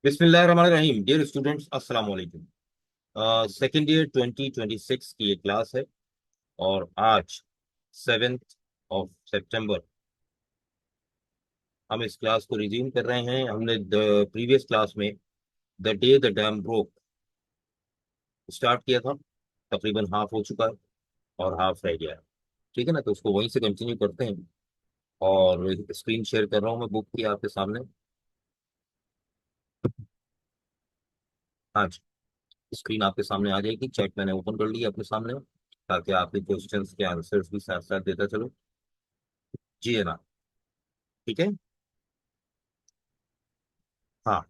बिस्मिल्लाहिर्रहमानिर्रहीम। Dear students, अस्सलाम वालेकुम। सेकेंड ईयर 2026 की ये क्लास है और आज 7th ऑफ सितंबर हम इस क्लास को रिज्यूम कर रहे हैं। हमने प्रीवियस क्लास में the day the dam broke start किया था। तकरीबन हाफ हो चुका है और हाफ रह गया है। ठीक है ना, तो उसको वहीं से कंटिन्यू करते हैं। और स्क्रीन शेयर कर रहा हूँ मैं बुक की आपके सामने। हाँ जी, स्क्रीन आपके सामने आ जाएगी। चैट मैंने ओपन कर लिया अपने सामने ताकि आपके क्वेश्चंस के आंसर्स भी साथ साथ देता चलो। जी है ना? ठीक है। हाँ।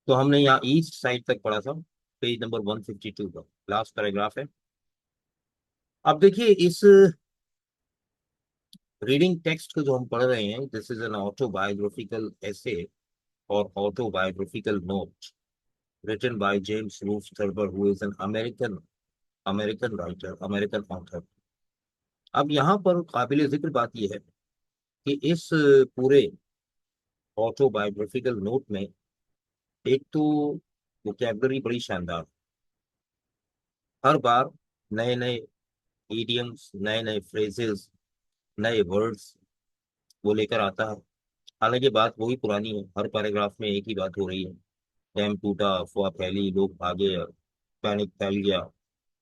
तो हमने यहाँ ईस्ट साइड तक पढ़ा था। पेज नंबर 152 का लास्ट पैराग्राफ है। अब देखिए इस रीडिंग टेक्स्ट को जो हम पढ़ रहे हैं, this is an autobiographical essay और autobiographical note written by James Ruf Thurber who is an American American writer, American author. अब यहाँ पर काबिल जिक्र बात यह है कि इस पूरे ऑटोबायोग्राफिकल नोट में एक तो वोकैबुलरी बड़ी शानदार। हर बार नए नए इडियम्स, नए नए फ्रेजेस, नए वर्ड्स वो लेकर आता है। हालांकि बात वही पुरानी है, हर पैराग्राफ में एक ही बात हो रही है। डैम टूटा, अफवाह फैली, लोग भागे, पैनिक फैल गया।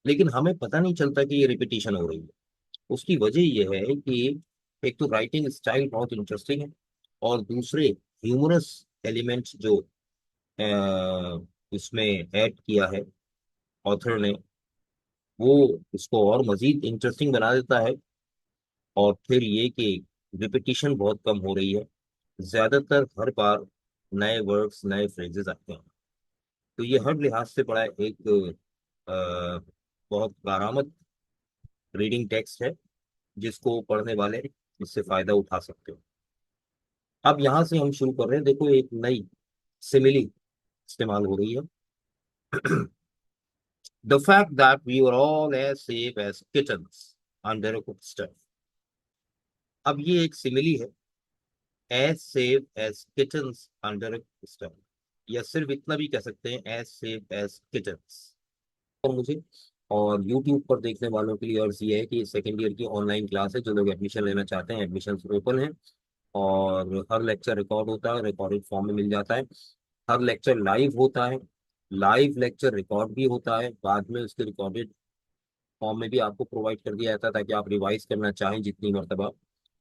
लेकिन हमें पता नहीं चलता कि ये रिपीटिशन हो रही है। उसकी वजह यह है कि एक तो राइटिंग स्टाइल बहुत इंटरेस्टिंग है और दूसरे ह्यूमरस एलिमेंट्स जो इसमें ऐड किया है ऑथर ने, वो इसको और मजीद इंटरेस्टिंग बना देता है। और फिर ये कि रिपीटिशन बहुत कम हो रही है। ज्यादातर हर बार नए वर्ड्स, नए फ्रेजेस आते हैं। तो ये हर लिहाज से बड़ा एक बहुत कारामद रीडिंग टेक्स्ट है जिसको पढ़ने वाले इससे फायदा उठा सकते हो। अब यहाँ से हम शुरू कर रहे हैं। देखो, एक नई सिमिली इस्तेमाल हो रही है। The fact that we are all as safe as kittens under a cook stove. अब ये एक सिमिली है, as safe as kittens under a stove, या सिर्फ इतना भी कह सकते हैं, एज सेफ एज किटन्स। और मुझे और YouTube पर देखने वालों के लिए अर्ज ये है कि सेकेंड ईयर की ऑनलाइन क्लास है। जो लोग एडमिशन लेना चाहते हैं, एडमिशन ओपन है। और हर लेक्चर रिकॉर्ड होता है, रिकॉर्डेड फॉर्म में मिल जाता है। हर लेक्चर लाइव होता है, लाइव लेक्चर रिकॉर्ड भी होता है, बाद में उसके रिकॉर्डेड फॉर्म में भी आपको प्रोवाइड कर दिया जाता है ताकि आप रिवाइज करना चाहें जितनी मरतबा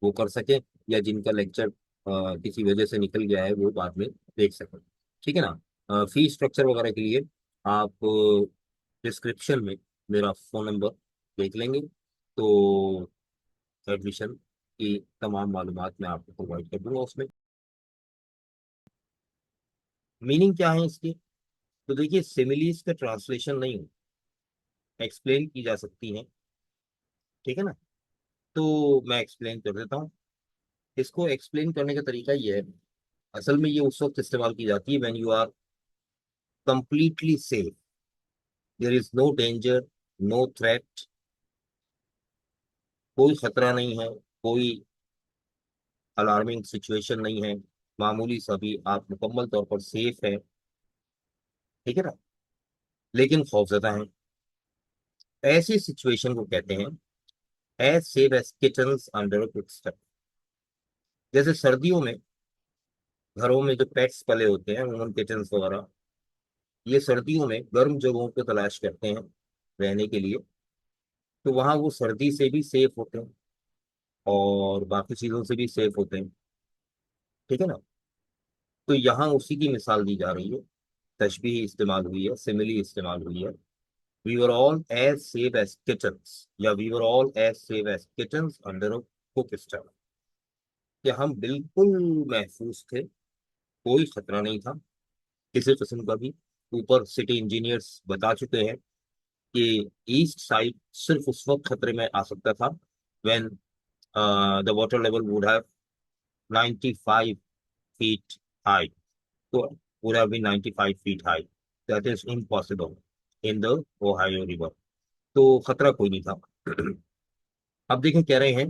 वो कर सकें, या जिनका लेक्चर किसी वजह से निकल गया है वो बाद में देख सकें। ठीक है ना? फी स्ट्रक्चर वगैरह के लिए आप डिस्क्रिप्शन में मेरा फ़ोन नंबर देख लेंगे तो एडमिशन की तमाम मालूमात मैं आपको प्रोवाइड कर दूंगा उसमें। मीनिंग क्या है इसकी? तो देखिए, सिमिलीज का ट्रांसलेशन नहीं हो, एक्सप्लेन की जा सकती है। ठीक है ना? तो मैं एक्सप्लेन कर देता हूँ। इसको एक्सप्लेन करने का तरीका ये है। असल में ये उस वक्त इस्तेमाल की जाती है when you are completely safe, there is no danger, no threat, कोई खतरा नहीं है, कोई अलार्मिंग सिचुएशन नहीं है, मामूली सा भी आप मुकम्मल तौर पर सेफ है। ठीक है ना? लेकिन खौफजदा है। ऐसी सिचुएशन को कहते हैं as safe as kitchens under a cook stove. जैसे सर्दियों में घरों में जो पेट्स पले होते हैं, वुमन किचन्स वगैरह, ये सर्दियों में गर्म जगहों को तलाश करते हैं रहने के लिए। तो वहां वो सर्दी से भी सेफ होते हैं और बाकी चीजों से भी सेफ होते हैं। ठीक है ना? तो यहाँ उसी की मिसाल दी जा रही है। तशबीह इस्तेमाल हुई है, सिमिली इस्तेमाल हुई है। We were all as safe as kitchens, या we were all as safe as kitchens under a cook stove, कि हम बिल्कुल महफूज थे, कोई खतरा नहीं था किसी किस्म का भी। ऊपर सिटी इंजीनियर्स बता चुके हैं कि ईस्ट साइड सिर्फ उस वक्त खतरे में आ सकता था when the water level would have 95 feet high. तो would have been 95 feet high. That is impossible in the Ohio River. तो खतरा कोई नहीं था। अब देखें, कह रहे हैं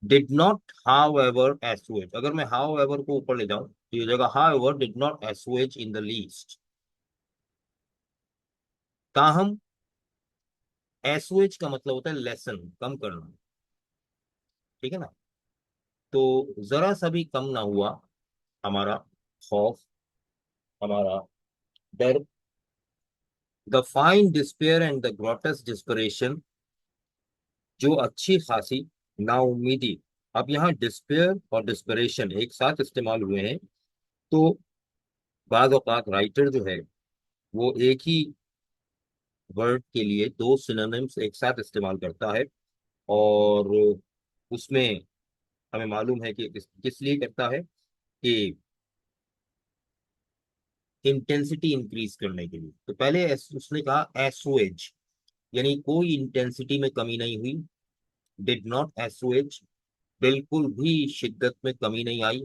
did not however age to it. अगर मैं हाउ एवर को ऊपर ले जाऊं तो ये जगह however did not assuage in the least। ताहम, assuage का मतलब होता है लेसन, कम करना, ठीक है ना। तो जरा सा भी कम ना हुआ हमारा खौफ, हमारा डर। The fine despair and the grotesque desperation, जो अच्छी खासी नाउमीदी। अब यहाँ डिस्पेयर और डिस्परेशन एक साथ इस्तेमाल हुए हैं, तो बाज औक़ात राइटर जो है वो एक ही वर्ड के लिए दो सिनोनिम्स एक साथ इस्तेमाल करता है। और उसमें हमें मालूम है कि किस लिए करता है, कि इंटेंसिटी इंक्रीज करने के लिए। तो पहले उसने कहा एसओएच, यानी कोई इंटेंसिटी में कमी नहीं हुई। डिड नॉट एसओएच, बिल्कुल भी शिद्दत में कमी नहीं आई।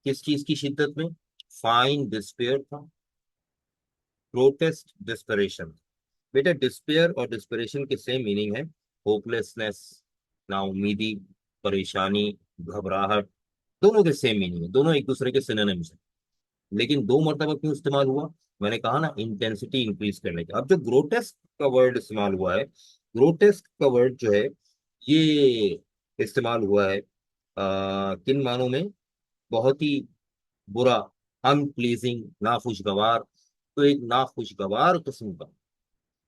किस चीज की शिद्दत में? फाइन डिस्पेयर था, ग्रोटेस्ट डिस्परेशन। बेटा डिस्पेयर और डिस्परेशन के सेम मीनिंग है, होपलेसनेस, नाउमीदी, परेशानी, घबराहट, दोनों के सेम मीनिंग है, दोनों एक दूसरे के सिनोनिम्स हैं। लेकिन दो मरतबा क्यों इस्तेमाल हुआ? मैंने कहा ना, इंटेंसिटी इंक्रीज करने का। अब जो ग्रोटेस्क का वर्ड इस्तेमाल हुआ है, ग्रोटेस्क का वर्ड जो है ये इस्तेमाल हुआ है किन मानों में? बहुत ही बुरा, अनप्लीजिंग, नाखुशगवार। तो एक नाखुशगवार किस्म का,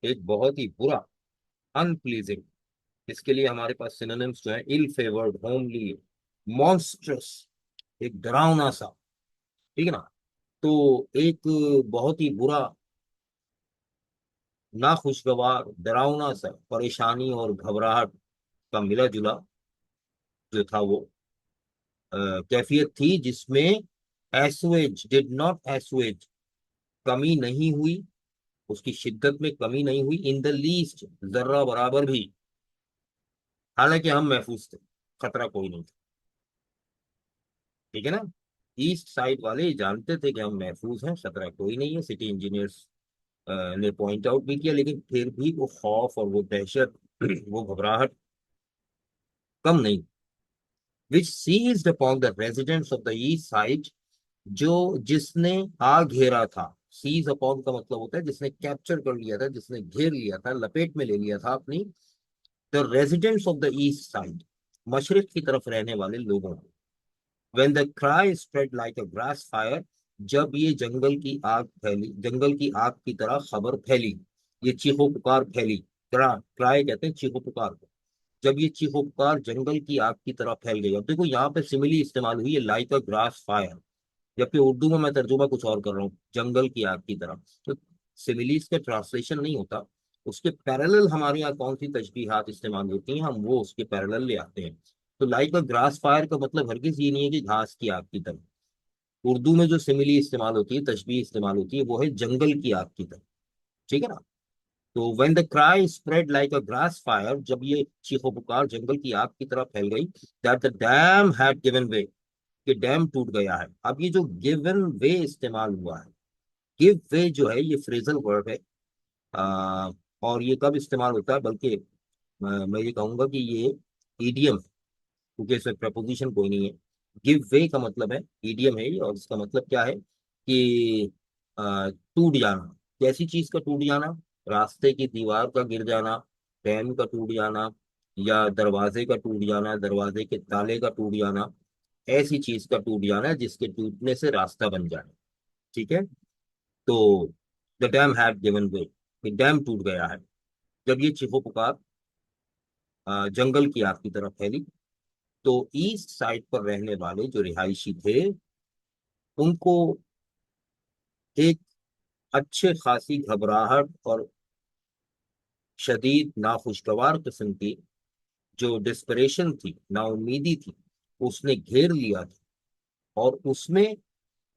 एक बहुत ही बुरा, अनप्लीजिंग, इसके लिए हमारे पास सिनोनिम्स जो है इल फेवर्ड, होमली, मॉन्स्ट्रस, एक डरावना सा, ठीक है ना। तो एक बहुत ही बुरा, नाखुशगवार, डरावना सा, परेशानी और घबराहट का मिला जुला जो था वो कैफियत थी, जिसमें एसवेज, डिड नॉट एसवेज, कमी नहीं हुई, उसकी शिद्दत में कमी नहीं हुई, इन द लीस्ट, जर्रा बराबर भी। हालांकि हम महफूज थे, खतरा कोई नहीं था, ठीक है ना। ईस्ट साइड वाले जानते थे कि हम महफूज हैं, खतरा कोई नहीं है, सिटी इंजीनियर्स ने पॉइंट आउट भी किया, लेकिन फिर भी वो खौफ और वो दहशत वो घबराहट कम नहीं। Which seized upon the residents of the east side, जो जिसने आ घेरा था। सीज अपॉन का मतलब होता है जिसने कैप्चर कर लिया था, जिसने घेर लिया था, लपेट में ले लिया था अपनी। The residents of the east side, मशरिक की तरफ रहने वाले लोगों को। When the cry spread like a grass fire, जब ये जंगल की आग फैली, जंगल की आग की तरह खबर फैली, ये चीखो पुकार फैली। क्राई कहते हैं चीखो पुकार को। जब ये चीखो पुकार जंगल की आग की तरह फैल गई। अब देखो यहाँ पे सिमिली इस्तेमाल हुई है, लाइक अ ग्रास फायर, जबकि उर्दू में मैं तर्जुमा कुछ और कर रहा हूँ, जंगल की आग की तरह। तो सिमिलीज का ट्रांसलेशन नहीं होता, उसके पैरेलल हमारे यहाँ कौन सी तशबीहात इस्तेमाल होती हैं, हम वो उसके पैरेलल ले आते हैं। तो लाइक अ ग्रास फायर का मतलब हरगिज ये नहीं है कि घास की आग की तरह। उर्दू में जो सिमिली इस्तेमाल होती है, तशबीह इस्तेमाल होती है, वो है जंगल की आग की तरह, ठीक है ना। तो when the cry spread like a grass fire, जब ये चीखो पुकार जंगल की आग की तरह फैल गई, that the dam had given way, कि डैम टूट गया है। अब ये जो गिवन वे इस्तेमाल हुआ है, गिव वे जो है ये फ्रेजल वर्ब है। आ, और ये कब इस्तेमाल होता है, बल्कि मैं ये कहूंगा कि ये ईडियम, क्योंकि इसमें प्रपोजिशन कोई नहीं है। गिव वे का मतलब है, ईडियम है ये, और इसका मतलब क्या है कि टूट जाना। कैसी चीज का टूट जाना? रास्ते की दीवार का गिर जाना, डैम का टूट जाना, या दरवाजे का टूट जाना, दरवाजे के ताले का टूट जाना। ऐसी चीज का टूट जाना है जिसके टूटने से रास्ता बन जाए, ठीक है। तो the dam had given way, dam टूट गया है। जब ये चीखो पुकार जंगल की आग की तरफ फैली, तो ईस्ट साइड पर रहने वाले जो रिहायशी थे, उनको एक अच्छे खासी घबराहट और शदीद नाखुशगवार किस्म की जो डिस्परेशन थी, नाउमीदी थी, उसने घेर लिया था। और उसमें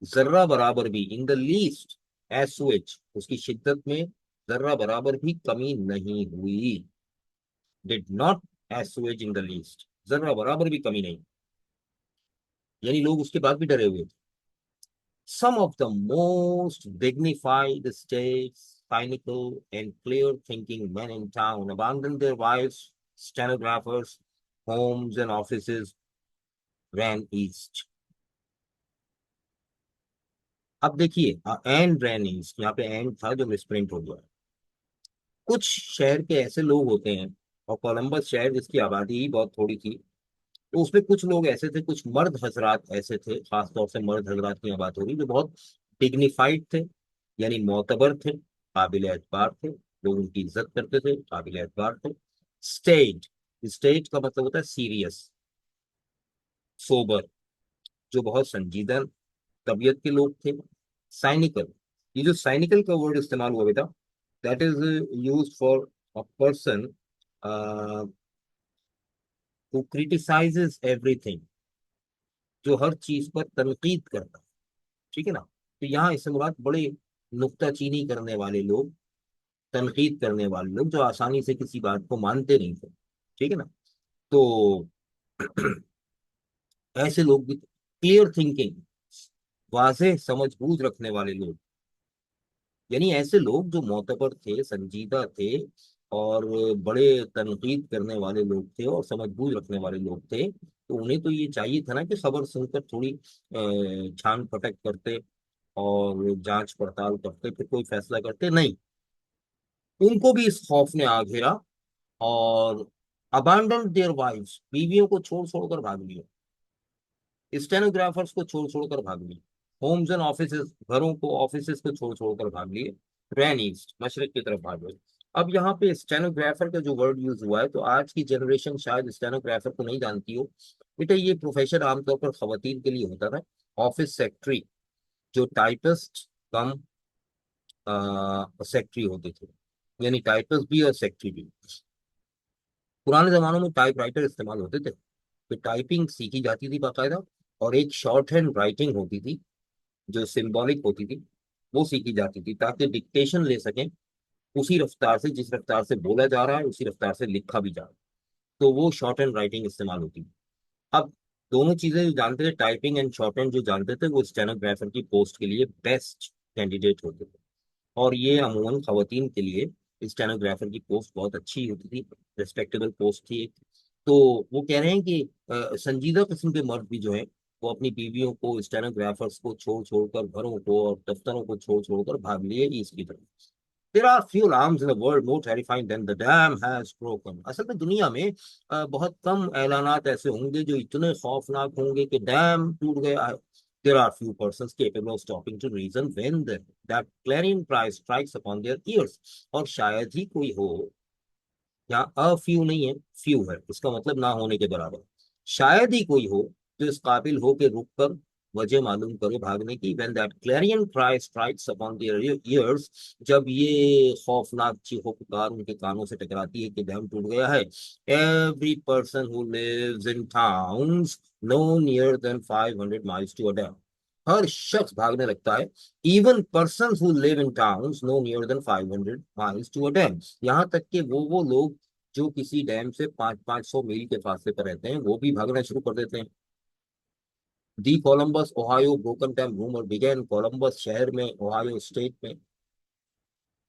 जर्रा बराबर भी, इन द लीस्ट, एसओएच, उसकी शिद्दत में जर्रा बराबर भी कमी नहीं हुई। Did not SOH in the least, जर्रा बराबर भी कमी नहीं, यानी लोग उसके बाद भी डरे हुए थे। Some of the most dignified states, cynical and clear-thinking men in town abandoned their wives, stenographers, homes, and offices, ran east. अब देखिए, एंड रैनिंग्स, यहाँ पे एंड था जो मिसप्रिंट हो गया। कुछ शहर के ऐसे लोग होते हैं, और कोलंबस शहर जिसकी आबादी ही बहुत थोड़ी थी, तो उसमें कुछ लोग ऐसे थे, कुछ मर्द हजरात ऐसे थे, खासतौर से मर्द हजरात की यहाँ बात हो रही, जो बहुत डिग्निफाइड थे, यानी मोतबर थे, काबिल एतबार थे, लोग उनकी इज्जत करते थे, काबिल एतबार थे। स्टेट, स्टेट का मतलब होता है सीरियस, सोबर, जो बहुत संजीदा तबीयत के लोग थे। साइनिकल, ये जो साइनिकल का वर्ड इस्तेमाल हुआ बेटा, that is use for a person who criticises everything, जो हर चीज पर तनकीद करता है। ठीक है ना? तो यहाँ इससे मुराद बड़े नुक्ताचीनी करने वाले लोग, तनकीद करने वाले लोग, जो आसानी से किसी बात को मानते नहीं थे। ठीक है ना? तो ऐसे लोग भी, क्लियर थिंकिंग, वाज़ेह समझ बूझ रखने वाले लोग, यानी ऐसे लोग जो मोतबर थे, संजीदा थे, और बड़े तनकीद करने वाले लोग थे, और समझ बूझ रखने वाले लोग थे। तो उन्हें तो ये चाहिए था ना कि खबर सुनकर थोड़ी छान पटक करते, और जांच पड़ताल करते, फिर कोई फैसला करते। नहीं, उनको भी इस खौफ ने आ घेरा, और अबांडन देयर वाइफ्स, बीवियों को छोड़ छोड़कर भाग लिए, स्टेनोग्राफर्स को छोड़ छोड़कर भाग लिए, होम्स एंड ऑफिस, घरों को, ऑफिसेस को छोड़ छोड़कर भाग लिए, रैन ईस्ट, मशरक की तरफ भाग गए। अब यहाँ पे स्टेनोग्राफर का जो वर्ड यूज हुआ है, तो आज की जनरेशन शायद स्टेनोग्राफर को नहीं जानती हो। बेटा, ये प्रोफेशन आमतौर पर खवातीन के लिए होता था। ऑफिस सेक्रेटरी, जो टाइपिस्ट कम सेक्रेटरी होते थे, यानी टाइपिस्ट भी और सेक्रेटरी भी। पुराने जमानों में टाइपराइटर इस्तेमाल होते थे, तो टाइपिंग सीखी जाती थी बाकायदा, और एक शॉर्ट हैंड राइटिंग होती थी जो सिंबॉलिक होती थी, वो सीखी जाती थी, ताकि डिक्टेशन ले सकें उसी रफ्तार से, जिस रफ्तार से बोला जा रहा है उसी रफ्तार से लिखा भी जा रहा है। तो वो शॉर्ट हैंड राइटिंग इस्तेमाल होती थी। अब दोनों चीजें जो जानते थे, टाइपिंग एंड शॉर्ट हैंड जो जानते थे, वो स्टेनोग्राफर की पोस्ट के लिए बेस्ट कैंडिडेट होते थे। और ये अमूमन खवातीन के लिए स्टेनोग्राफर की पोस्ट बहुत अच्छी होती थी, रिस्पेक्टेबल पोस्ट थी एक। तो वो कह रहे हैं कि संजीदा किस्म के मर्द भी जो है, वो अपनी बीवियों को, स्टेनोग्राफर्स को छोड़ छोड़कर, घरों को और दफ्तरों को छोड़ छोड़कर भाग लिए ईस्ट की तरफ। There are few alarms in the world more terrifying than the dam has broken. असल में दुनिया में बहुत कम ऐलानात ऐसे होंगे जो इतने खौफनाक होंगे कि डैम टूट गया है। There are few persons capable of stopping to reason when that clarion cry strikes upon their ears. और शायद ही कोई हो, यहाँ अ फ्यू नहीं है, फ्यू है, इसका मतलब ना होने के बराबर। शायद ही कोई हो जो इस काबिल हो के रुक कर वजह मालूम करे भागने की। When that Clarion cry strikes upon their years, जब ये खौफनाक चीखों पुकार उनके कानों से टकराती है कि डैम टूट गया है। Every person who lives in towns no near than 500 miles to a dam, हर शख्स भागने लगता है। Even person who live in towns no near than 500 miles to a dam, यहाँ तक कि वो लोग जो किसी डैम से 500 मील के फासले पर रहते हैं, वो भी भागना शुरू कर देते हैं। The Columbus Ohio broken dam rumour began, Columbus शहर में, ओहायो स्टेट में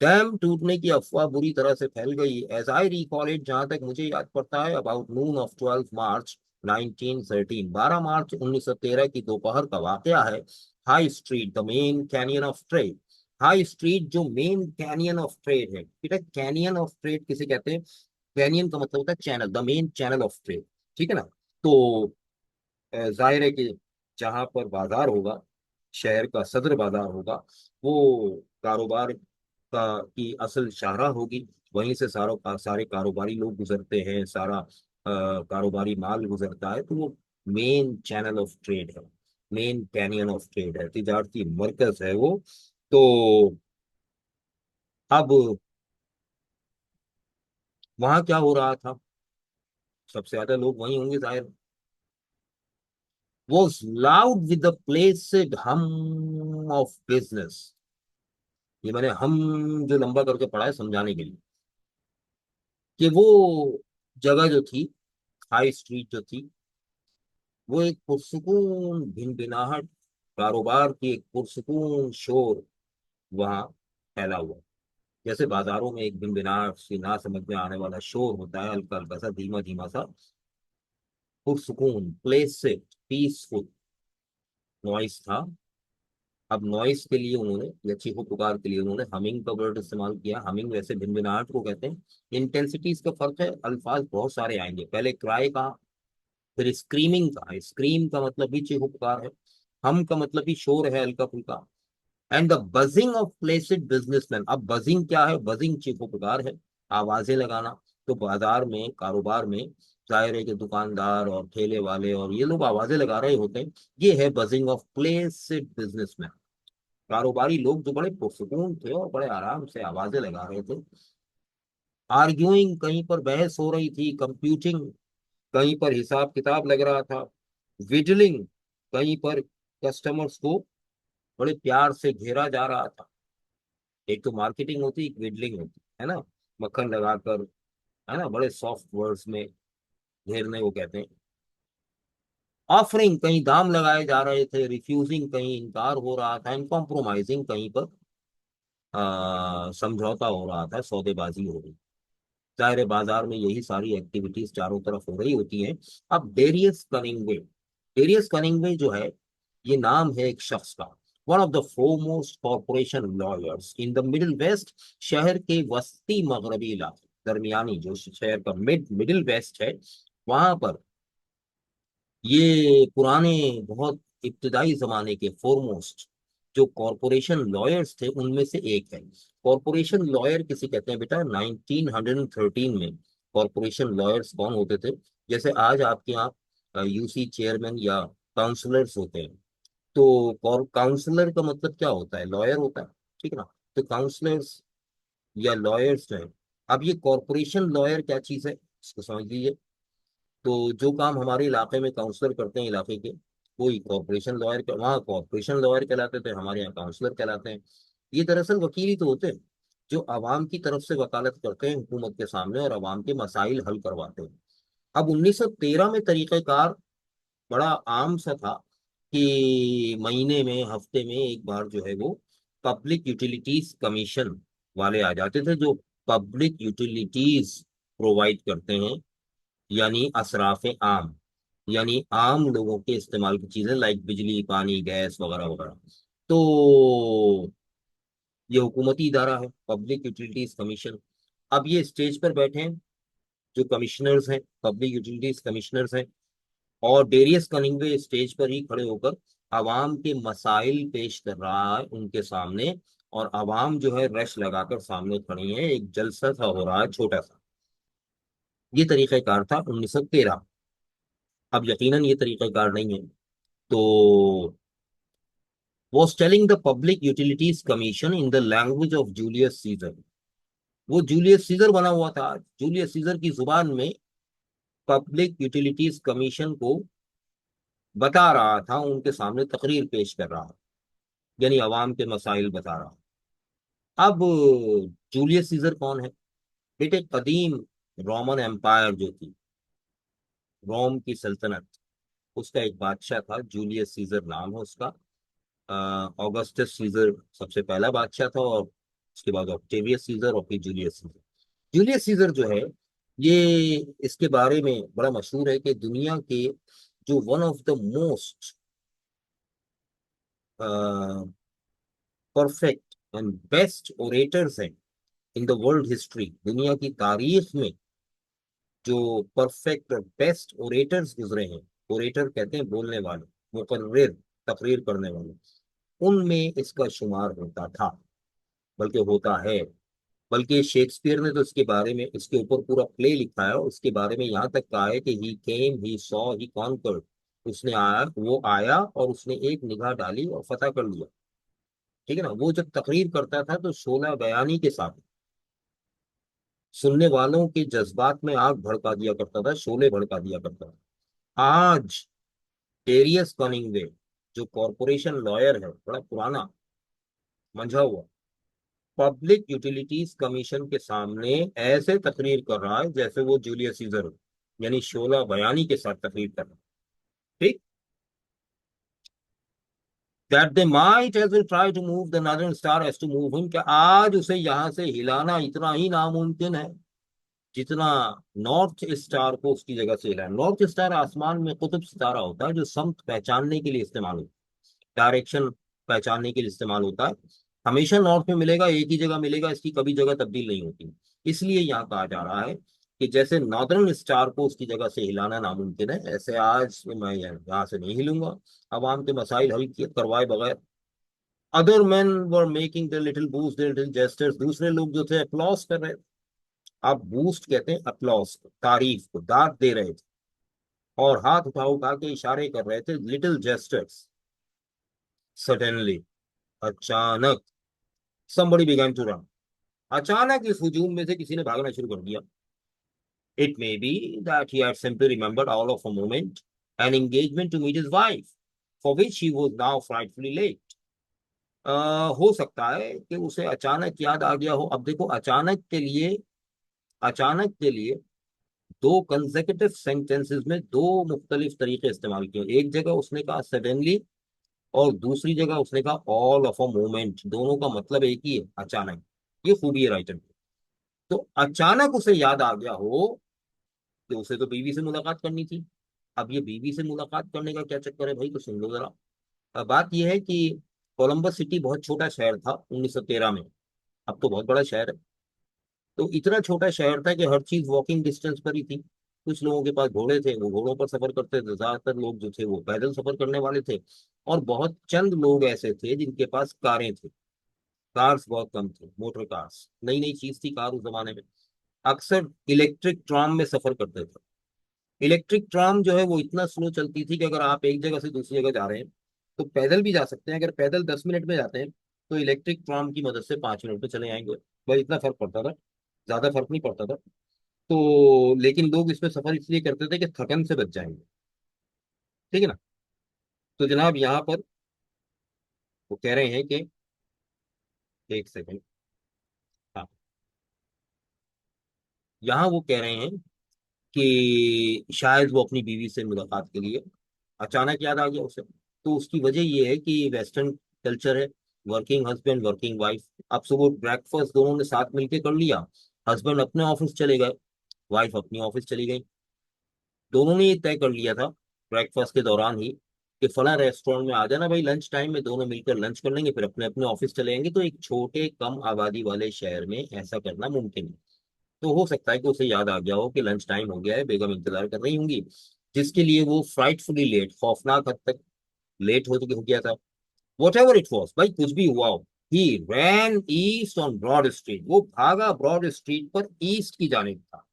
डैम टूटने की अफवाह बुरी तरह से फैल गई। एज आई रिकॉल इट, जहां तक मुझे याद पड़ता है, अबाउट नून ऑफ 12 मार्च 1913, 12 मार्च 1913 की दोपहर का वाकया है। High street, the main canyon of trade. High street जो मेन कैनियन ऑफ ट्रेड है बेटा, कैनियन ऑफ ट्रेड किसे कहते हैं? कैनियन का मतलब होता है channel, the main channel of trade. ठीक है ना? तो जाहिर है कि जहां पर बाजार होगा, शहर का सदर बाजार होगा, वो कारोबार का की असल शाहराह होगी। वहीं से सारे कारोबारी लोग गुजरते हैं, सारा कारोबारी माल गुजरता है, तो वो मेन चैनल ऑफ ट्रेड है, मेन कैनियन ऑफ ट्रेड है, तिजारती मरकज है वो। तो अब वहां क्या हो रहा था? सबसे ज्यादा लोग वहीं होंगे जाहिर। was loud with the placid hum of business। ये मैंने हम जो लंबा करके पढ़ा है समझाने के लिए, कि वो जगह जो थी, हाई स्ट्रीट जो थी, वो एक पुरसुकून भिनभिनाहट, कारोबार की एक पुरसुकून शोर वहाँ फैला हुआ। जैसे बाजारों में एक भिनभिनाहट सी, ना समझ में आने वाला शोर होता है, हल्का हल्का सा, धीमा धीमा सा, पुरसुकून, प्लेसिड, पीसफुल नॉइस था। अब नॉइस के लिए उन्होंने या चीखो पुकार के लिए उन्होंने हमिंग का वर्ड इस्तेमाल किया। हमिंग वैसे भिनभिनाहट को कहते हैं। इंटेंसिटीज का फर्क है, अल्फाज बहुत सारे आएंगे। पहले क्राई का, फिर स्क्रीमिंग का। स्क्रीम का मतलब भी चीखो पुकार है, हम का मतलब भी शोर है हल्का फुल्का। And the buzzing of placid businessman. अब बजिंग क्या है? बजिंग चीखो पुकार है, आवाजें लगाना। तो बाजार में, कारोबार में जाहिर है कि दुकानदार और ठेले वाले और ये लोग आवाजें लगा रहे होते हैं। ये है बजिंग ऑफ प्लेसेड बिजनेसमैन। कारोबारी लोग जो बड़े पुरसुकून थे और बड़े आराम से आवाजें लगा रहे थे। आर्ग्यूइंग, कहीं पर बहस हो रही थी। कंप्यूटिंग, कहीं पर हिसाब किताब लग रहा था। विजलिंग, कहीं पर कस्टमर्स को बड़े प्यार से घेरा जा रहा था। एक तो मार्केटिंग होती, एक विजलिंग होती है ना, मक्खन लगाकर, है ना, बड़े सॉफ्ट वर्ड्स में घेरने को कहते हैं। ऑफरिंग, कहीं दाम लगाए जा रहे थे। रिफ्यूजिंग, कहीं इनकार हो रहा था। एंड कॉम्प्रोमाइजिंग, कहीं पर समझौता हो रहा था, सौदेबाजी हो रही। जाहिर है बाजार में यही सारी एक्टिविटीज चारों तरफ हो रही होती हैं। अब डेरियस कनिंगवे, डेरियस कनिंगवे जो है, ये नाम है एक शख्स का। One of the foremost corporation lawyers in the Middle West. शहर के वस्ती मगरबी इलाके, दरमियानी जो शहर का मिडिल वेस्ट है, वहां पर ये पुराने, बहुत इब्तदाई जमाने के फोरमोस्ट जो कॉरपोरेशन लॉयर्स थे उनमें से एक है। कॉरपोरेशन लॉयर किसे कहते हैं बेटा? 1913 में कॉरपोरेशन लॉयर्स कौन होते थे? जैसे आज आपके यहाँ यूसी चेयरमैन या काउंसलर्स होते हैं। तो काउंसलर का मतलब क्या होता है? लॉयर होता है, ठीक है ना। तो काउंसलर्स या लॉयर्स जो है, अब ये कॉरपोरेशन लॉयर क्या चीज है इसको समझ लीजिए। तो जो काम हमारे इलाके में काउंसलर करते हैं इलाके के, कोई कॉर्पोरेशन लॉयर, वहाँ कॉर्पोरेशन लॉयर कहलाते थे, हमारे यहाँ काउंसलर कहलाते हैं। ये दरअसल वकील ही तो होते हैं जो आवाम की तरफ से वकालत करते हैं हुकूमत के सामने और आवाम के मसाइल हल करवाते हैं। अब 1913 में तरीक़ेकार बड़ा आम सा था कि महीने में, हफ्ते में एक बार जो है वो पब्लिक यूटिलिटीज कमीशन वाले आ जाते थे, जो पब्लिक यूटिलिटीज प्रोवाइड करते हैं, यानी असराफ आम, यानी आम लोगों के इस्तेमाल की चीजें लाइक बिजली, पानी, गैस वगैरह वगैरह। तो ये हुकूमती इदारा है, पब्लिक यूटिलिटीज कमीशन। अब ये स्टेज पर बैठे हैं जो कमिश्नर्स हैं, पब्लिक यूटिलिटीज कमिश्नर्स हैं। और डेरियस कनिंगवे स्टेज पर ही खड़े होकर आवाम के मसाइल पेश कर रहा है उनके सामने। और आवाम जो है रश लगाकर सामने खड़ी है, एक जलसा सा हो रहा है छोटा सा। ये तरीक़ाकार था 1913। अब यकीनन ये तरीक़ाकार नहीं है। तो was telling the Public Utilities Commission in the language of Julius Caesar. वो जूलियस सीजर बना हुआ था, जूलियस सीजर की जुबान में पब्लिक यूटिलिटीज कमीशन को बता रहा था, उनके सामने तकरीर पेश कर रहा, यानी अवाम के मसाइल बता रहा। अब जूलियस सीजर कौन है बेटे? कदीम रोमन एम्पायर जो थी, रोम की सल्तनत, उसका एक बादशाह था, जूलियस सीजर नाम है उसका। ऑगस्टस सीजर सबसे पहला बादशाह था, और उसके बाद ऑक्टेवियस सीजर और फिर जूलियस सीजर। जूलियस सीजर जो है, ये, इसके बारे में बड़ा मशहूर है कि दुनिया के जो one of the most perfect and best orators हैं इन द वर्ल्ड हिस्ट्री, दुनिया की तारीख में जो परफेक्ट और बेस्ट ओरेटर्स गुजरे हैं, ओरेटर कहते हैं बोलने वाले, मुकर्रिर, तकरीर करने वाले, उनमें इसका शुमार होता था, बल्कि होता है। बल्कि शेक्सपियर ने तो इसके बारे में, इसके ऊपर पूरा प्ले लिखा है, और उसके बारे में यहाँ तक कहा है कि ही केम, ही सॉ, ही कॉन्कर्ड। उसने आया, वो आया और उसने एक निगाह डाली और फतह कर लिया। ठीक है ना। वो जब तकरीर करता था तो शोला बयानी के साथ सुनने वालों के जज्बात में आग भड़का दिया करता था, शोले भड़का दिया करता था। आज टेरियस कनिंगवे जो कॉरपोरेशन लॉयर है, बड़ा पुराना मंझा हुआ, पब्लिक यूटिलिटीज कमीशन के सामने ऐसे तकरीर कर रहा है जैसे वो जूलियस सीजर हो, यानी शोला बयानी के साथ तकरीर कर रहा है। ठीक। That they might as well try to move the northern star as to move him. क्या आज उसे यहां से हिलाना इतना ही नामुमकिन है जितना नॉर्थ स्टार को उसकी जगह से हिलाना? नॉर्थ स्टार आसमान में कुतुब सितारा होता है जो समत पहचानने के लिए इस्तेमाल होता है, डायरेक्शन पहचानने के लिए इस्तेमाल होता है। हमेशा नॉर्थ में मिलेगा, एक ही जगह मिलेगा, इसकी कभी जगह तब्दील नहीं होती। इसलिए यहाँ कहा जा रहा है कि जैसे नॉर्दर्न स्टार को उसकी जगह से हिलाना नामुमकिन है, ऐसे आज मैं यहाँ से नहीं हिलूंगा अवाम के मसाइल हल किए करवाए बगैर। Other man were making the little boost, the little gestures, दूसरे लोग जो थे अप्लॉस कर रहे थे। आप बूस्ट कहते हैं अप्लॉस को, तारीफ को, दाद दे रहे थे और हाथ उठा उठा के इशारे कर रहे थे, लिटिल जेस्टर्स। सडनली, अचानक, somebody began to run। अचानक इस हुजूम में से किसी ने भागना शुरू कर दिया। It may be that he had simply remembered all of a moment an engagement to meet his wife, for which he was now frightfully late। हो सकता है कि उसे अचानक याद आ गया हो। अब देखो, अचानक के लिए दो कंसेक्यूटिव सेंटेंसेस में दो मुख्तलिफ तरीके इस्तेमाल किए। एक जगह उसने कहा सडनली और दूसरी जगह उसने कहा ऑल ऑफ अ मोमेंट, दोनों का मतलब एक ही है, अचानक। ये खूबी है राइटर की। तो अचानक उसे याद आ गया हो कि उसे तो बीवी से मुलाकात करनी थी। अब ये बीवी से मुलाकात करने का क्या चक्कर है भाई, तो सुन लो जरा। बात यह है कि कोलंबस सिटी बहुत छोटा शहर था 1913 में। अब तो बहुत बड़ा शहर है। तो इतना छोटा शहर था कि हर चीज वॉकिंग डिस्टेंस पर ही थी। कुछ लोगों के पास घोड़े थे, वो घोड़ों पर सफर करते थे, ज्यादातर लोग जो थे वो पैदल सफर करने वाले थे। और बहुत चंद लोग ऐसे थे जिनके पास कारें थी। कार्स बहुत कम थे, मोटर कार्स नई नई चीज थी कार उस जमाने में। अक्सर इलेक्ट्रिक ट्राम में सफर करते थे। इलेक्ट्रिक ट्राम जो है वो इतना स्लो चलती थी कि अगर आप एक जगह से दूसरी जगह जा रहे हैं तो पैदल भी जा सकते हैं। अगर पैदल 10 मिनट में जाते हैं तो इलेक्ट्रिक ट्राम की मदद से 5 मिनट में चले जाएंगे। बस इतना फर्क पड़ता था, ज्यादा फर्क नहीं पड़ता था। तो लेकिन लोग इसमें सफर इसलिए करते थे कि थकन से बच जाएंगे। ठीक है ना। तो जनाब यहाँ पर वो कह रहे हैं कि, एक सेकंड, हाँ, यहाँ वो कह रहे हैं कि शायद वो अपनी बीवी से मुलाकात के लिए अचानक याद आ गया उसे। तो उसकी वजह ये है कि वेस्टर्न कल्चर है, वर्किंग हस्बैंड वर्किंग वाइफ। अब सुबह ब्रेकफास्ट दोनों ने साथ मिलकर कर लिया। हस्बैंड अपने ऑफिस चले गए, वाइफ अपनी ऑफिस चली गई। दोनों ने ये तय कर लिया था ब्रेकफास्ट के दौरान ही कि फला रेस्टोरेंट में आ जाना भाई, लंच टाइम में दोनों मिलकर लंच कर लेंगे, फिर अपने अपने ऑफिस चले जाएंगे। तो एक छोटे कम आबादी वाले शहर में ऐसा करना मुमकिन है। तो हो सकता है कि उसे याद आ गया हो कि लंच टाइम हो गया है, बेगम इंतजार कर रही होंगी, जिसके लिए वो फ्राइटफुली लेट, खौफनाक हद तक लेट हो गया था। वट एवर इट वॉज, भाई कुछ भी हुआ हो, ही रैन ईस्ट ऑन ब्रॉड स्ट्रीट, वो भागा ब्रॉड स्ट्रीट पर ईस्ट की जानिब था।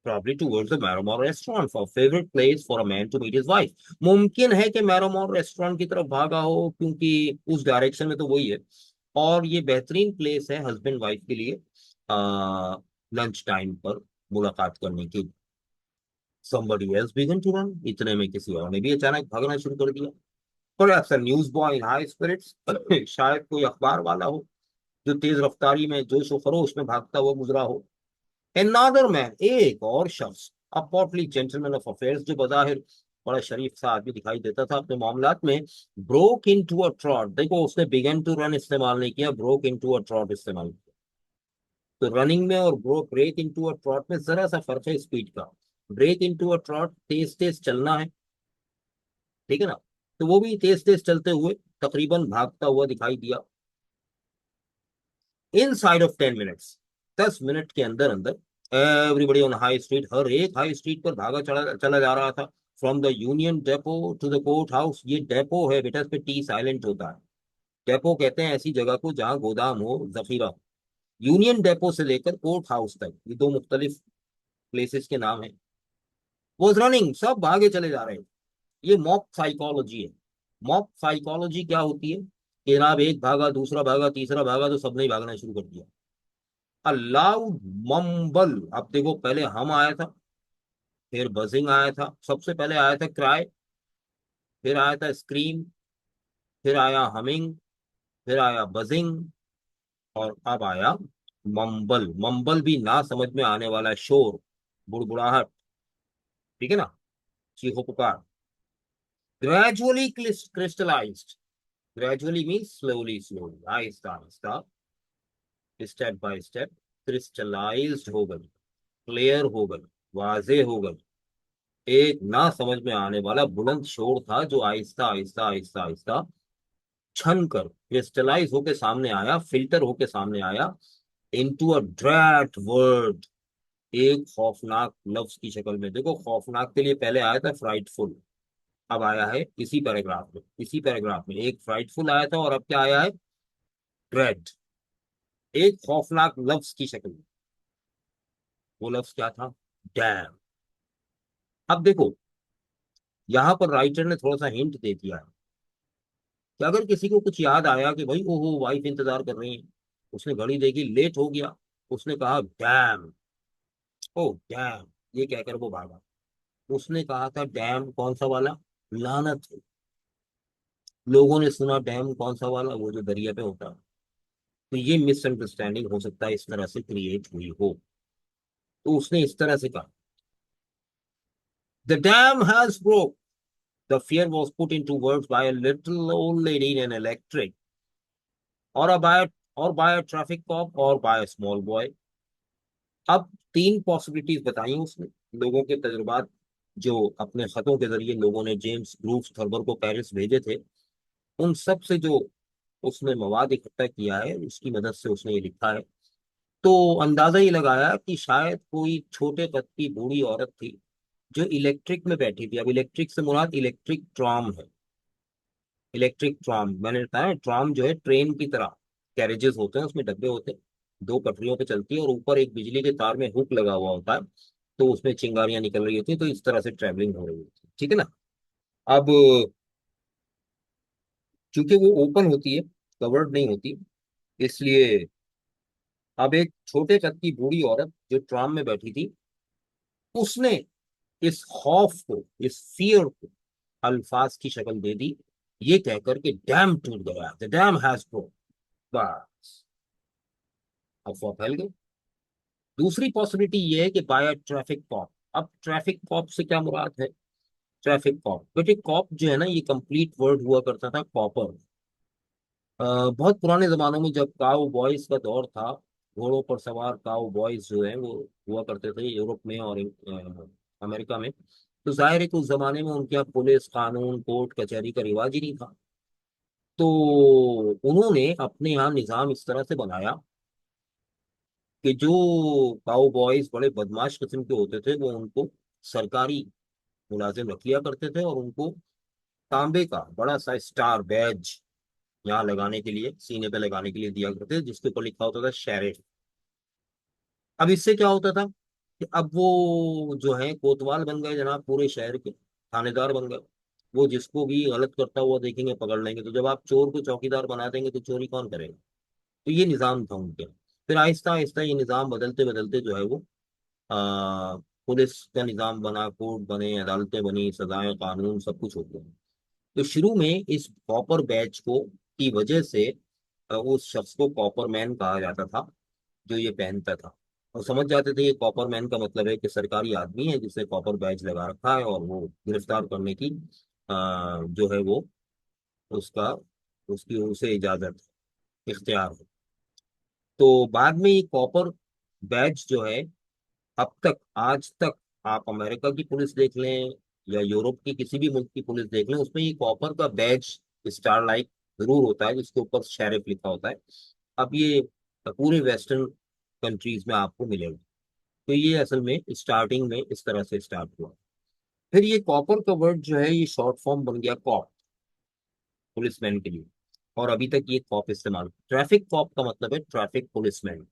Probably towards the Maramor restaurant, for favorite place for a man to meet his wife। मुमकिन है कि मैरामोर रेस्टोरेंट की तरफ भागा हो, क्योंकि उस डायरेक्शन में तो वही है। और ये बेहतरीन प्लेस है हस्बैंड वाइफ के लिए लंच टाइम पर मुलाकात करने की। somebody else began to run, इतने में किसी और ने भी अचानक भागना शुरू कर दिया। Perhaps a newsboy in high spirits, शायद कोई अखबार वाला हो जो तेज रफ्तारी में जोश और खरोश में भागता हुआ गुजरा हो। Another man, एक और शख्स, a portly gentleman of affairs, जो बज़ाहिर बड़ा शरीफ सा आदमी दिखाई देता था अपने मामलात में, broke into a trot। देखो उसने began to run इस्तेमाल नहीं किया, broke into a trot इस्तेमाल किया। तो रनिंग में और ब्रेक इनटू अ ट्रॉट में जरा सा फर्क है स्पीड का। ब्रेक इनटू अ ट्रॉट तेज तेज चलना है, ठीक है ना। तो वो भी तेज तेज चलते हुए तकरीबन भागता हुआ दिखाई दिया। इन साइड ऑफ 10 मिनट्स, 10 मिनट के अंदर अंदर, एवरीबडी ऑन हाई स्ट्रीट, हर एक हाई स्ट्रीट पर भागा चला चला जा रहा था। From the union depot to the courthouse, ये डेपो है बेटा, इस पे टी साइलेंट होता है। डेपो कहते हैं ऐसी जगह को जहां गोदाम हो, जखीरा हो। यूनियन डेपो से लेकर कोर्ट हाउस तक, ये दो मुख्तलिफ प्लेसेस के नाम है। वॉज रनिंग, सब भागे चले जा रहे हैं। ये मॉब साइकोलॉजी है। मॉब साइकोलॉजी क्या होती है कि जनाब एक भागा, दूसरा भागा, तीसरा भागा, तो सबने ही भागना शुरू कर दिया। अ लाउड मम्बल, अब देखो पहले हम आया था, फिर बजिंग आया था, सबसे पहले आया था क्राई, फिर आया था स्क्रीम, फिर आया हमिंग, फिर आया बजिंग, और अब आया मम्बल। मम्बल भी ना समझ में आने वाला है, शोर, बुड़बुड़ाहट, ठीक है ना, चीखो पुकार। Gradually crystallised, gradually means slowly slowly, Aahista Aahista, step by step, crystallised हो गई, क्लियर हो गई, वाजे हो गई। एक ना समझ में आने वाला बुलंद शोर था जो आहिस्ता आहिस्ता आहिस्ता आहिस्ता छन कर क्रिस्टलाइज होके सामने आया, फिल्टर होके सामने आया इनटू अ ड्रैट वर्ड, एक खौफनाक लफ्ज की शक्ल में। देखो, खौफनाक के लिए पहले आया था फ्राइटफुल, अब आया है इसी पैराग्राफ में एक फ्राइटफुल आया था और अब क्या आया है, ड्रेड, एक खौफनाक लफ्ज की शक्ल में। वो लफ्ज क्या था, डैम। अब देखो, यहां पर राइटर ने थोड़ा सा हिंट दे दिया है कि अगर किसी को कुछ याद आया कि भाई ओहो वाइफ इंतजार कर रही है, उसने घड़ी देखी, लेट हो गया, उसने कहा डैम, ओ डैम, ये कहकर वो भागा। उसने कहा था डैम कौन सा वाला, लानत है। लोगों ने सुना डैम कौन सा वाला, वो जो दरिया पे होता है। तो ये मिसअंडरस्टैंडिंग हो सकता है इस तरह से क्रिएट हुई हो। तो उसने इस तरह से कहा, the dam has broke. The fear was put into words by a little old lady in an electric, or by a traffic cop, or by a small boy. अब तीन पॉसिबिलिटीज बताई उसने, लोगों के तजुर्बात जो अपने खतों के जरिए लोगों ने जेम्स ब्रूस थर्बर को पेरिस भेजे थे, उन सब से जो उसने मवाद इकट्ठा किया है उसकी मदद से उसने ये लिखा है। तो अंदाजा ये लगाया कि शायद कोई छोटे कद की बूढ़ी औरत थी जो इलेक्ट्रिक में बैठी थी। अब इलेक्ट्रिक से मुराद इलेक्ट्रिक ट्राम है। इलेक्ट्रिक ट्राम मैंने बताया, ट्राम जो है ट्रेन की तरह कैरेजेस होते हैं, उसमें डब्बे होते हैं, दो पटरियों पे चलती है और ऊपर एक बिजली के तार में हुक लगा हुआ होता है, तो उसमें चिंगारियां निकल रही होती है, तो इस तरह से ट्रेवलिंग हो रही होती है, ठीक है ना। अब चूंकि वो ओपन होती है, कवर्ड नहीं होती, इसलिए अब एक छोटे कद की बूढ़ी औरत जो ट्राम में बैठी थी, उसने इस खौफ को, इस फियर को अल्फाज की शक्ल दे दी, ये कहकर के डैम टूट गया, द डैम हैज ब्रोक। बस, अफवाह फैल गई। दूसरी पॉसिबिलिटी ये है कि बाय ट्रैफिक कॉप। अब ट्रैफिक कॉप से क्या मुराद है, ट्रैफिक कॉप, बेटे कॉप जो है ना, ये कंप्लीट वर्ड हुआ करता था कॉपर। बहुत पुराने जमानों में जब काउ बॉयज का दौर था, घोड़ों पर सवार काउ बॉयज जो है वो हुआ करते थे यूरोप में और अमेरिका में। तो जाहिर है कि उस जमाने में उनके यहाँ पुलिस कानून कोर्ट कचहरी का रिवाज ही नहीं था। तो उन्होंने अपने यहाँ निजाम इस तरह से बनाया कि जो काउ बॉयज बड़े बदमाश किस्म के होते थे, वो उनको सरकारी मुलाजिम रख लिया करते थे और उनको तांबे का बड़ा सा स्टार बैज यहाँ लगाने के लिए, सीने पे लगाने के लिए दिया करते थे, जिसके ऊपर लिखा होता था शेरिफ। अब इससे क्या होता था कि अब वो जो है कोतवाल बन गए जनाब, पूरे शहर के थानेदार बन गए। वो जिसको भी गलत करता हुआ देखेंगे पकड़ लेंगे। तो जब आप चोर को चौकीदार बना देंगे तो चोरी कौन करेगा। तो ये निजाम था उनके। फिर आहिस्ता आहिस्ता ये निजाम बदलते बदलते जो है वो आ, पुलिस का निजाम बना, कोर्ट बने, अदालतें बनी, सजाएं कानून सब कुछ हो गया। तो शुरू में इस कॉपर बैच को की वजह से उस शख्स को कॉपर मैन कहा जाता था जो ये पहनता था। और समझ जाते थे ये कॉपर मैन का मतलब है कि सरकारी आदमी है जिसने कॉपर बैच लगा रखा है और वो गिरफ्तार करने की जो है वो उसका उसकी उसे इजाजत इख्तियार है। तो बाद में ये कॉपर बैच जो है, अब तक आज तक आप अमेरिका की पुलिस देख लें या यूरोप की किसी भी मुल्क की पुलिस देख लें, उसमें ये कॉपर का बैज स्टार लाइक जरूर होता है जिसके ऊपर शेरिफ लिखा होता है। अब ये पूरे वेस्टर्न कंट्रीज में आपको मिलेगा। तो ये असल में स्टार्टिंग में इस तरह से स्टार्ट हुआ। फिर ये कॉपर का वर्ड जो है ये शॉर्ट फॉर्म बन गया कॉप, पुलिसमैन के लिए। और अभी तक ये कॉप इस्तेमाल, ट्रैफिक कॉप का मतलब है ट्रैफिक पुलिसमैन।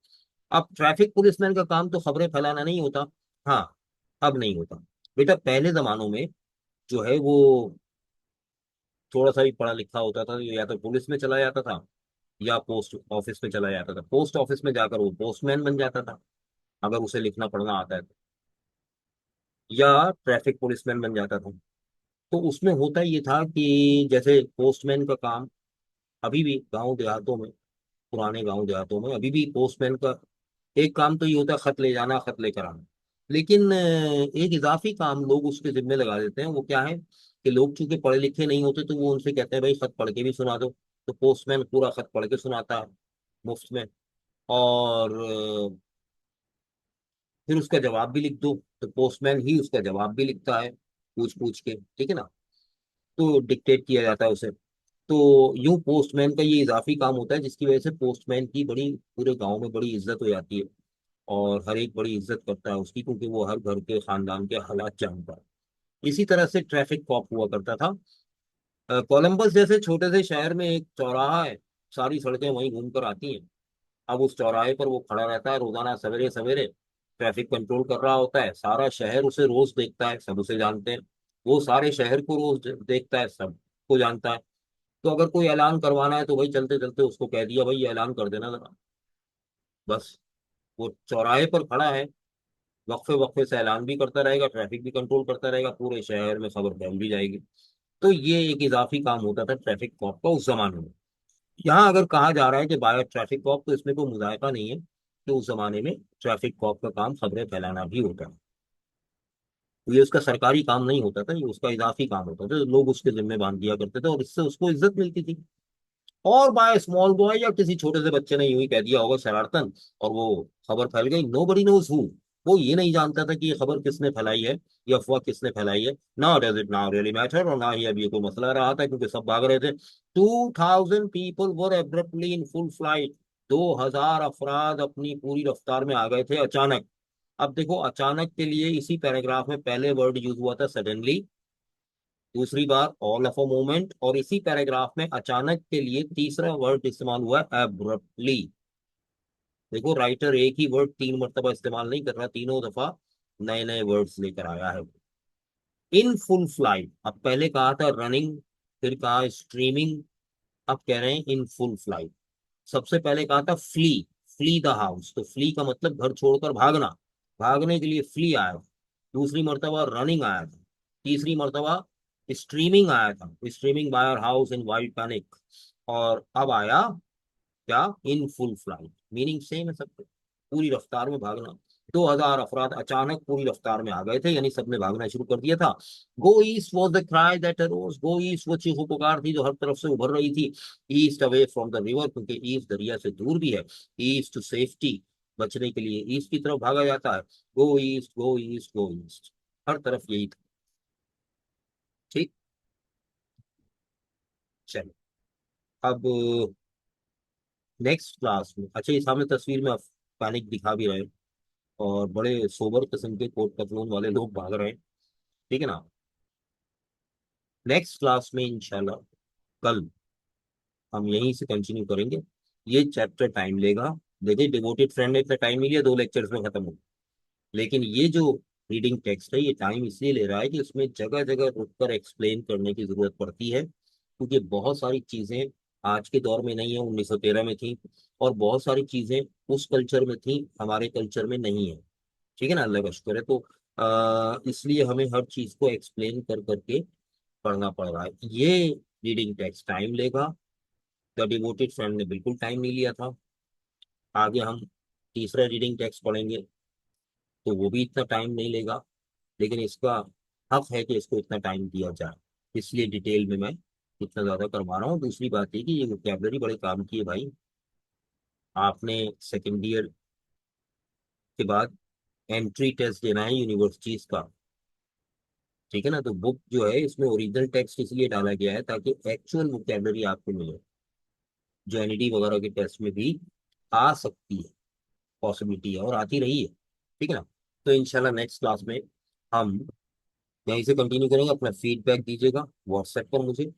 अब ट्रैफिक पुलिसमैन का काम तो खबरें फैलाना नहीं होता। हाँ, अब नहीं होता। बेटा पहले जमानों में जो है वो थोड़ा सा भी पढ़ा लिखा होता था तो या तो पुलिस में चला जाता था या पोस्ट ऑफिस में चला जाता था। पोस्ट ऑफिस में जाकर वो पोस्टमैन बन जाता था अगर उसे लिखना पढ़ना आता है तो, या ट्रैफिक पुलिसमैन बन जाता था। तो उसमें होता ये था कि जैसे पोस्टमैन का काम अभी भी गांव देहातों में, पुराने गांव देहातों में अभी भी पोस्टमैन का एक काम तो ये होता है खत ले जाना, खत लेकर आना। लेकिन एक इजाफी काम लोग उसके जिम्मे लगा देते हैं। वो क्या है कि लोग चूंकि पढ़े लिखे नहीं होते तो वो उनसे कहते हैं भाई खत पढ़ के भी सुना दो। तो पोस्टमैन पूरा खत पढ़ के सुनाता है मुफ्त में। और फिर उसका जवाब भी लिख दो, तो पोस्टमैन ही उसका जवाब भी लिखता है पूछ पूछ के, ठीक है ना। तो डिक्टेट किया जाता है उसे। तो यूं पोस्टमैन का ये इजाफी काम होता है, जिसकी वजह से पोस्टमैन की बड़ी पूरे गांव में बड़ी इज्जत हो जाती है, और हर एक बड़ी इज्जत करता है उसकी, क्योंकि वो हर घर के खानदान के हालात जानता है। इसी तरह से ट्रैफिक कॉप हुआ करता था। कोलंबस जैसे छोटे से शहर में एक चौराहा है, सारी सड़कें वहीं घूम कर आती हैं। अब उस चौराहे पर वो खड़ा रहता है रोजाना सवेरे सवेरे, ट्रैफिक कंट्रोल कर रहा होता है। सारा शहर उसे रोज देखता है, सब उसे जानते हैं। वो सारे शहर को रोज देखता है, सबको जानता है। तो अगर कोई ऐलान करवाना है तो भाई चलते चलते उसको कह दिया, भाई ये ऐलान कर देना जरा, बस। वो चौराहे पर खड़ा है, वक्फे वक्फे से ऐलान भी करता रहेगा, ट्रैफिक भी कंट्रोल करता रहेगा, पूरे शहर में खबर फैल भी जाएगी। तो ये एक इजाफी काम होता था ट्रैफिक कॉप का उस जमाने में। यहाँ अगर कहा जा रहा है कि बायो ट्रैफिक कॉप, तो इसमें कोई मुजायका नहीं है कि उस जमाने में ट्रैफिक कॉप का काम खबरें फैलाना भी होता है। तो ये उसका सरकारी काम नहीं होता था, ये उसका इजाफी काम होता था, लोग उसके जिम्मे बांध दिया करते थे और इससे उसको इज्जत मिलती थी। और बाय स्मॉल बॉय या किसी छोटे से बच्चे ने यूं ही कह दिया होगा शरारतन, और वो खबर फैल गई। Nobody knows who. वो ये नहीं जानता था कि ये खबर किसने फैलाई है, ये अफवाह किसने फैलाई है। ना does it now really matter, और ना ही अब ये कोई मसला रहा था, क्योंकि सब भाग रहे थे। 2000 people were abruptly in full flight. 2000 अफराद अपनी पूरी रफ्तार में आ गए थे अचानक। अब देखो, अचानक के लिए इसी पैराग्राफ में पहले वर्ड यूज हुआ था सडनली, दूसरी बार ऑल ऑफ अ मोमेंट, और इसी पैराग्राफ में अचानक के लिए तीसरा वर्ड इस्तेमाल हुआ है एब्रप्टली। देखो, राइटर एक ही वर्ड 3 मरतबा इस्तेमाल नहीं कर रहा, तीनों दफा नए नए वर्ड्स लेकर आया है। इन फुल फ्लाइट, अब पहले कहा था रनिंग, फिर कहा स्ट्रीमिंग, अब कह रहे हैं इन फुल फ्लाइट। सबसे पहले कहा था फ्ली, फ्ली द हाउस, तो फ्ली का मतलब घर छोड़कर भागना, भागने के लिए फ्ली आया था। दूसरी मर्तबा रनिंग आया था। तीसरी मर्तबा स्ट्रीमिंग आया था, streaming by our house in wild panic. और अब आया क्या, in full flight. Meaning same है सबके, पूरी रफ्तार में भागना। 2000 अफराद अचानक पूरी रफ्तार में आ गए थे, यानी सबने भागना शुरू कर दिया था। Go east was the cry that arose, go east वो चीखो पुकार थी जो हर तरफ से उभर रही थी। East away from the river, क्योंकि ईस्ट दरिया से दूर भी है। ईस्ट टू सेफ्टी, बचने के लिए ईस्ट की तरफ भागा जाता है। गो ईस्ट गो ईस्ट गो ईस्ट, हर तरफ यही था। ठीक, चलो। अब नेक्स्ट क्लास में, अच्छा ये सामने तस्वीर में पैनिक दिखा भी रहे हैं, और बड़े सोबर किस्म के कोट पतलून वाले लोग भाग रहे हैं, ठीक है ना। नेक्स्ट क्लास में इंशाल्लाह कल हम यहीं से कंटिन्यू करेंगे। ये चैप्टर टाइम लेगा। देखिए, डिवोटेड फ्रेंड ने इतना टाइम नहीं लिया, 2 लेक्चर्स में खत्म हो। लेकिन ये जो रीडिंग टेक्स्ट है, ये टाइम इसलिए ले रहा है कि इसमें जगह जगह रुककर एक्सप्लेन करने की जरूरत पड़ती है, क्योंकि बहुत सारी चीजें आज के दौर में नहीं है, 1913 में थी। और बहुत सारी चीजें उस कल्चर में थी, हमारे कल्चर में नहीं है। ठीक है ना, अल्लाह का शुक्र है। तो इसलिए हमें हर चीज को एक्सप्लेन कर करके पढ़ना पड़ रहा है। ये रीडिंग टेक्स्ट टाइम लेगा। द डिवोटेड फ्रेंड ने बिल्कुल टाइम नहीं लिया था। आगे हम तीसरा रीडिंग टेक्स्ट पढ़ेंगे, तो वो भी इतना टाइम नहीं लेगा। लेकिन इसका हक है कि इसको इतना टाइम दिया जाए, इसलिए डिटेल में मैं इतना ज्यादा करवा रहा हूँ। दूसरी बात ये कि ये वोकैबलरी बड़े काम की है भाई। आपने सेकेंड ईयर के बाद एंट्री टेस्ट देना है यूनिवर्सिटीज का, ठीक है ना। तो बुक जो है, इसमें ओरिजिनल टेक्स्ट इसलिए डाला गया है ताकि एक्चुअल वोकैबलरी आपको मिले, जो एनईडी वगैरह के टेस्ट में भी आ सकती है, पॉसिबिलिटी है और आती रही है, ठीक है ना। तो इंशाल्लाह नेक्स्ट क्लास में हम यहीं से कंटिन्यू करेंगे। अपना फीडबैक दीजिएगा व्हाट्सएप पर मुझे,